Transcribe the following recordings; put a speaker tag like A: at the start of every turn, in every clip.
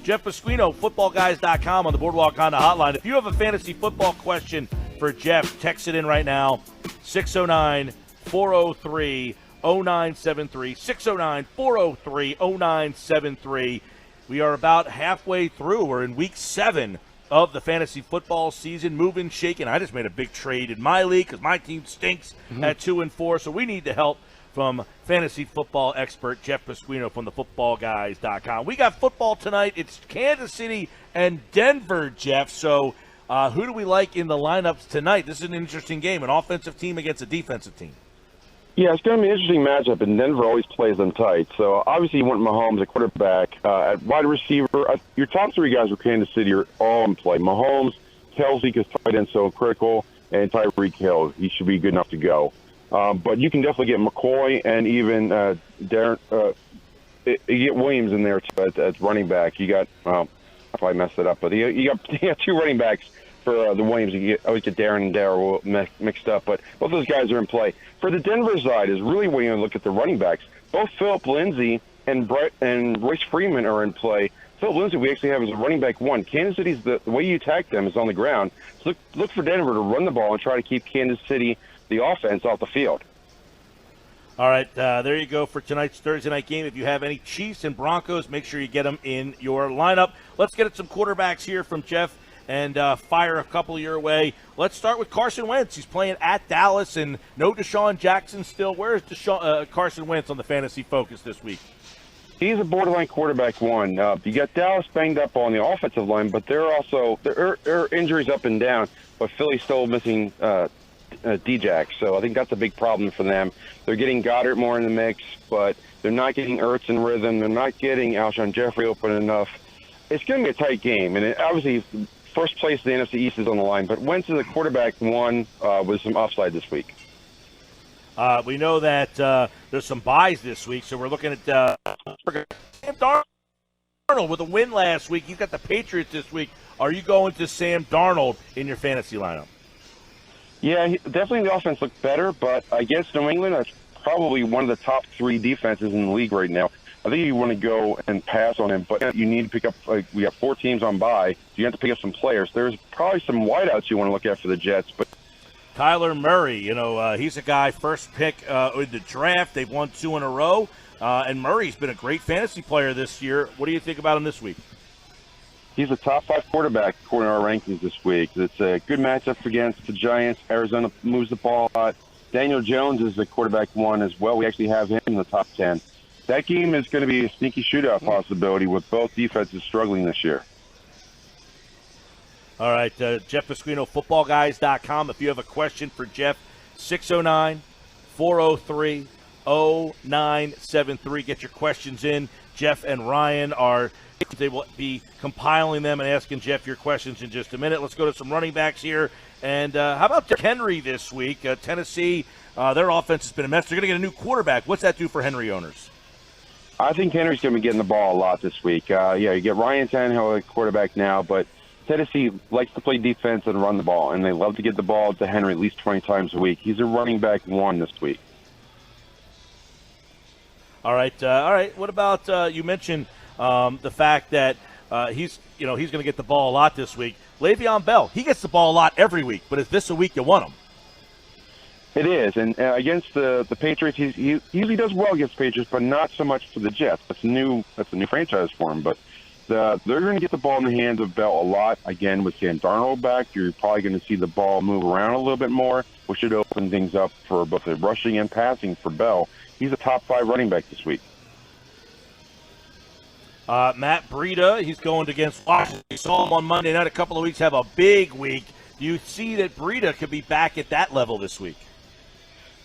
A: Jeff Pasquino, footballguys.com on the Boardwalk Honda hotline. If you have a fantasy football question for Jeff, text it in right now, 609-403-0973, 609-403-0973. We are about halfway through. We're in week 7 of the fantasy football season, moving, shaking. I just made a big trade in my league because my team stinks at 2-4, so we need the help from fantasy football expert Jeff Pasquino from the footballguys.com. We got football tonight. It's Kansas City and Denver, Jeff. So who do we like in the lineups tonight? This is an interesting game, an offensive team against a defensive team.
B: Yeah, it's going to be an interesting matchup, and Denver always plays them tight. So obviously you want Mahomes at quarterback. At wide receiver, your top 3 guys for Kansas City are all in play. Mahomes, Kelsey, because tight end so critical, and Tyreek Hill. He should be good enough to go. But you can definitely get McCoy and even Darren. You get Williams in there at running back. You got I probably messed it up, but you got 2 running backs for the Williams. You always get Darren and Darryl mixed up, but both those guys are in play. For the Denver side is really when you look at the running backs. Both Philip Lindsay and Royce Freeman are in play. Philip Lindsay we actually have as a running back 1. Kansas City's the way you attack them is on the ground. So look for Denver to run the ball and try to keep Kansas City, the offense, off the field.
A: All right, there you go for tonight's Thursday night game. If you have any Chiefs and Broncos, make sure you get them in your lineup. Let's get at some quarterbacks here from Jeff and fire a couple your way. Let's start with Carson Wentz. He's playing at Dallas, and no Deshaun Jackson still. Where is Carson Wentz on the fantasy focus this week?
B: He's a borderline quarterback 1. You got Dallas banged up on the offensive line, but there are injuries up and down, but Philly's still missing D-Jack, so I think that's a big problem for them. They're getting Goddard more in the mix, but they're not getting Ertz in rhythm. They're not getting Alshon Jeffrey open enough. It's going to be a tight game, and obviously first place in the NFC East is on the line, but Wentz is a quarterback 1 with some upside this week.
A: We know that there's some buys this week, so we're looking at Sam Darnold with a win last week. You got the Patriots this week. Are you going to Sam Darnold in your fantasy lineup?
B: Yeah, definitely the offense looked better, but against New England, that's probably one of the top 3 defenses in the league right now. I think you want to go and pass on him, but you need to pick up, we have 4 teams on bye, so you have to pick up some players. There's probably some wideouts you want to look at for the Jets. But
A: Kyler Murray, he's a guy, first pick in the draft. They've won 2 in a row, and Murray's been a great fantasy player this year. What do you think about him this week?
B: He's a top 5 quarterback according to our rankings this week. It's a good matchup against the Giants. Arizona moves the ball a lot. Daniel Jones is the quarterback 1 as well. We actually have him in the top 10. That game is going to be a sneaky shootout possibility with both defenses struggling this year.
A: All right, Jeff Pasquino, footballguys.com. If you have a question for Jeff, 609-403-0973. Get your questions in. Jeff and Ryan they will be compiling them and asking Jeff your questions in just a minute. Let's go to some running backs here. And how about Derrick Henry this week? Tennessee, their offense has been a mess. They're going to get a new quarterback. What's that do for Henry owners?
B: I think Henry's going to be getting the ball a lot this week. You get Ryan Tannehill at quarterback now, but Tennessee likes to play defense and run the ball, and they love to get the ball to Henry at least 20 times a week. He's a running back 1 this week.
A: All right. What about you mentioned the fact that he's going to get the ball a lot this week. LeVeon Bell, he gets the ball a lot every week, but is this a week you want him?
B: It is, and against the Patriots, he usually does well against the Patriots, but not so much for the Jets. That's a new franchise for him, but they're going to get the ball in the hands of Bell a lot. Again, with Sam Darnold back, you're probably going to see the ball move around a little bit more, which should open things up for both the rushing and passing for Bell. He's a top 5 running back this week.
A: Matt Breida, he's going against Washington. We saw him on Monday night a couple of weeks, have a big week. Do you see that Breida could be back at that level this week?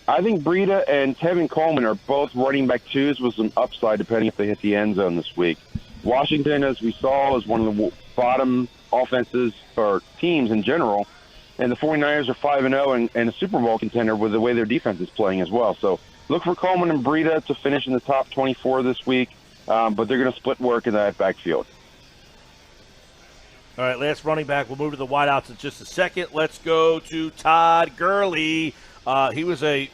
B: I think Breida and Tevin Coleman are both running back 2s with some upside depending if they hit the end zone this week. Washington, as we saw, is one of the bottom offenses or teams in general, and the 49ers are 5-0 and a Super Bowl contender with the way their defense is playing as well. So look for Coleman and Breida to finish in the top 24 this week, but they're going to split work in that backfield.
A: All right, last running back. We'll move to the wideouts in just a second. Let's go to Todd Gurley. He was a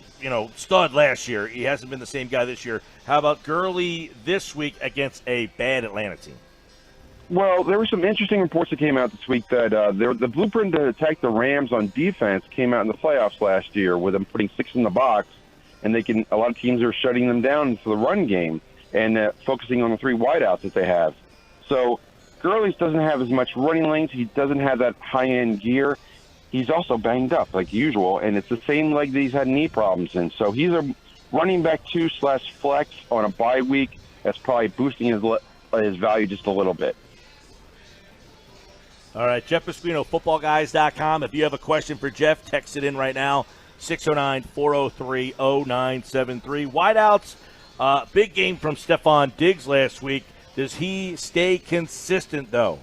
A: stud last year. He hasn't been the same guy this year. How about Gurley this week against a bad Atlanta team?
B: Well, there were some interesting reports that came out this week that the blueprint to attack the Rams on defense came out in the playoffs last year with them putting 6 in the box, and a lot of teams are shutting them down for the run game and focusing on the 3 wideouts that they have. So Gurley doesn't have as much running length. He doesn't have that high-end gear. He's also banged up like usual, and it's the same leg that he's had knee problems in. So he's a running back 2/flex on a bye week. That's probably boosting his value just a little bit.
A: All right, Jeff Pasquino, footballguys.com. If you have a question for Jeff, text it in right now, 609-403-0973. Wideouts, big game from Stefon Diggs last week. Does he stay consistent, though?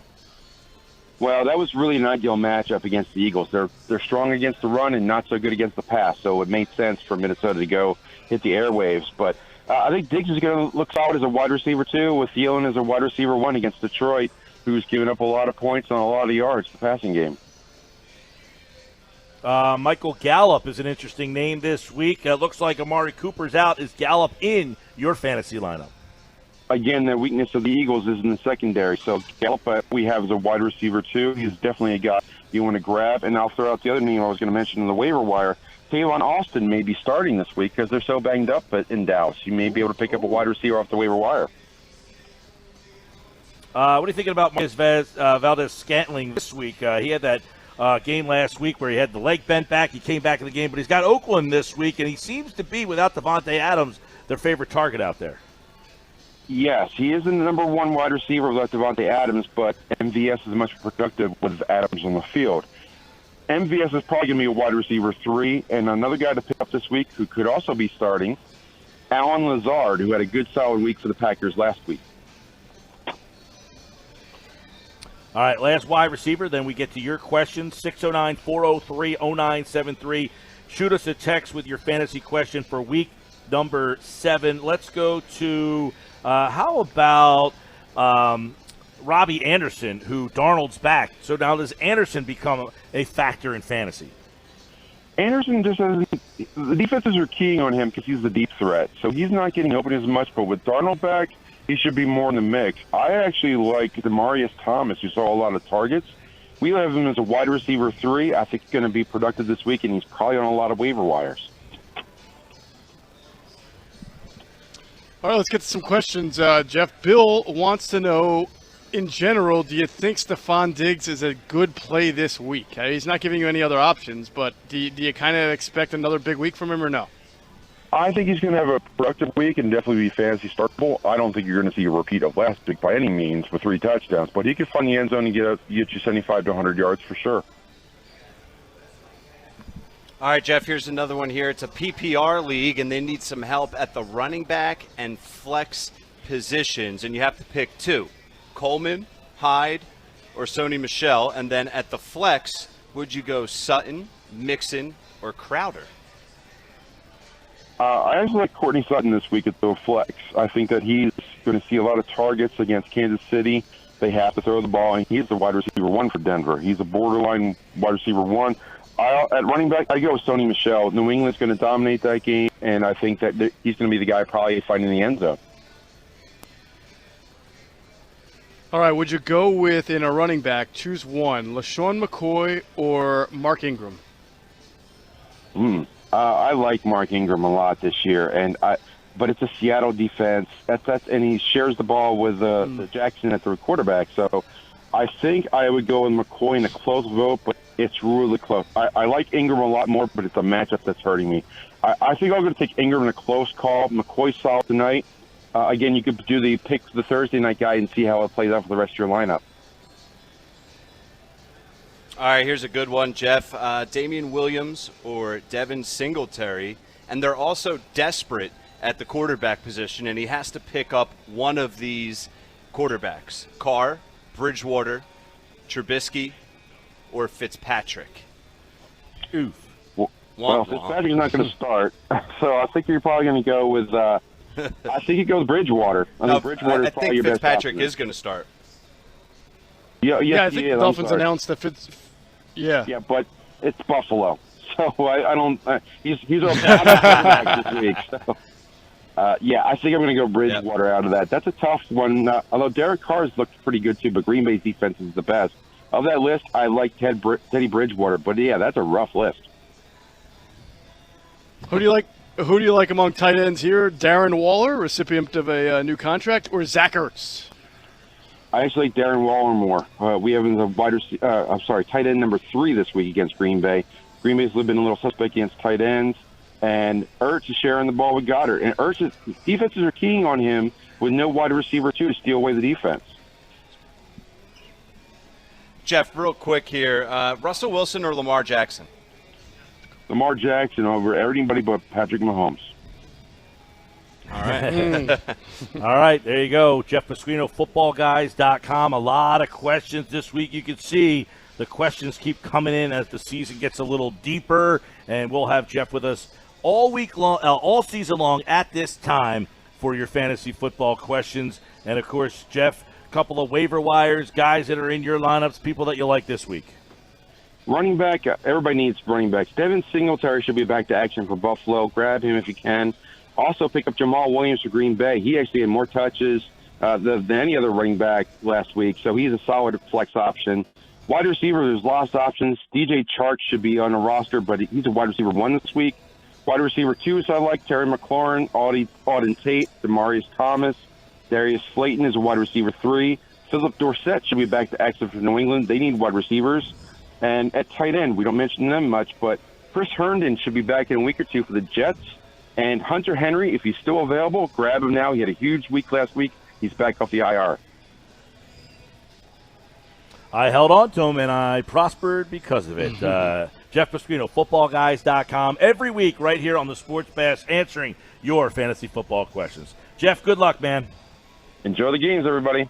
B: Well, that was really an ideal matchup against the Eagles. They're strong against the run and not so good against the pass, so it made sense for Minnesota to go hit the airwaves. But I think Diggs is going to look solid as a wide receiver, too, with Thielen as a wide receiver 1 against Detroit, who's given up a lot of points on a lot of yards the passing game.
A: Michael Gallup is an interesting name this week. Looks like Amari Cooper's out. Is Gallup in your fantasy lineup?
B: Again, the weakness of the Eagles is in the secondary. So Gallup we have as a wide receiver, too. He's definitely a guy you want to grab. And I'll throw out the other name I was going to mention in the waiver wire. Tavon Austin may be starting this week because they're so banged up in Dallas. You may be able to pick up a wide receiver off the waiver wire.
A: What are you thinking about Valdez-Scantling this week? He had that game last week where he had the leg bent back. He came back in the game, but he's got Oakland this week, and he seems to be, without Devontae Adams, their favorite target out there.
B: Yes, he is the number 1 wide receiver without Devontae Adams, but MVS is much more productive with Adams on the field. MVS is probably going to be a wide receiver 3, and another guy to pick up this week who could also be starting, Allen Lazard, who had a good solid week for the Packers last week.
A: All right, last wide receiver, then we get to your questions, 609-403-0973. Shoot us a text with your fantasy question for week number 7. Let's go to, how about Robbie Anderson, who Darnold's back. So now does Anderson become a factor in fantasy?
B: Anderson just hasn't – the defenses are keying on him because he's the deep threat. So he's not getting open as much, but with Darnold back – he should be more in the mix. I actually like Demaryius Thomas, who saw a lot of targets. We have him as a wide receiver 3. I think he's going to be productive this week, and he's probably on a lot of waiver wires.
C: All right, let's get to some questions. Jeff, Bill wants to know, in general, do you think Stefon Diggs is a good play this week? He's not giving you any other options, but do you kind of expect another big week from him or no?
B: I think he's going to have a productive week and definitely be fantasy startable. I don't think you're going to see a repeat of last week by any means with 3 touchdowns, but he could find the end zone and get you 75 to 100 yards for sure.
D: All right, Jeff, here's another one here. It's a PPR league, and they need some help at the running back and flex positions, and you have to pick 2, Coleman, Hyde, or Sony Michel, and then at the flex, would you go Sutton, Mixon, or Crowder?
B: I actually like Courtney Sutton this week at the flex. I think that he's going to see a lot of targets against Kansas City. They have to throw the ball, and he's the wide receiver 1 for Denver. He's a borderline wide receiver 1. At running back, I go with Sony Michel. New England's going to dominate that game, and I think that he's going to be the guy probably finding the end zone.
C: All right, would you go with, in a running back, choose one, LaShawn McCoy or Mark Ingram?
B: I like Mark Ingram a lot this year, but it's a Seattle defense. And he shares the ball with the Jackson at the quarterback. So I think I would go with McCoy in a close vote, but it's really close. I like Ingram a lot more, but it's a matchup that's hurting me. I think I'm going to take Ingram in a close call. McCoy's solid tonight. Again, you could do the pick the Thursday night guy and see how it plays out for the rest of your lineup.
D: All right, here's a good one, Jeff. Damian Williams or Devin Singletary, and they're also desperate at the quarterback position, and he has to pick up one of these quarterbacks: Carr, Bridgewater, Trubisky, or Fitzpatrick.
A: Oof.
B: Well, Fitzpatrick's not going to start, so I think you're probably going to go with I think you go with Bridgewater.
D: I
B: think
D: think Fitzpatrick is going to start.
C: Yeah, I think the Dolphins announced that
B: Yeah, but it's Buffalo, so I don't. He's a quarterback this week, so Yeah, I think I'm going to go Bridgewater out of that. That's a tough one. Although Derek Carr's looked pretty good too, but Green Bay's defense is the best. Of that list, I like Teddy Bridgewater, but yeah, that's a rough list.
C: Who do you like? Who do you like among tight ends here? Darren Waller, recipient of a new contract, or Zach Ertz?
B: I actually like Darren Waller more. We have him as a tight end number 3 this week against Green Bay. Green Bay's been a little suspect against tight ends, and Ertz is sharing the ball with Goddard. And Ertz, defenses are keying on him with no wide receiver to steal away the defense.
D: Jeff, real quick here, Russell Wilson or Lamar Jackson?
B: Lamar Jackson over everybody but Patrick Mahomes.
D: All right.
A: All right, there you go. Jeff Pasquino, footballguys.com. A lot of questions this week. You can see the questions keep coming in as the season gets a little deeper, and we'll have Jeff with us all week long, all season long at this time for your fantasy football questions. And, of course, Jeff, a couple of waiver wires, guys that are in your lineups, people that you like this week.
B: Running back, everybody needs running backs. Devin Singletary should be back to action for Buffalo. Grab him if you can. Also pick up Jamal Williams for Green Bay. He actually had more touches than any other running back last week, so he's a solid flex option. Wide receiver, there's lost options. DJ Chark should be on the roster, but he's a wide receiver 1 this week. Wide receiver 2, so I like Terry McLaurin, Auden Tate, Demaryius Thomas. Darius Slayton is a wide receiver 3. Philip Dorsett should be back to action for New England. They need wide receivers. And at tight end, we don't mention them much, but Chris Herndon should be back in a week or 2 for the Jets. And Hunter Henry, if he's still available, grab him now. He had a huge week last week. He's back off the IR.
A: I held on to him, and I prospered because of it. Jeff Pasquino, footballguys.com. Every week right here on the Sports Bash answering your fantasy football questions. Jeff, good luck, man.
B: Enjoy the games, everybody.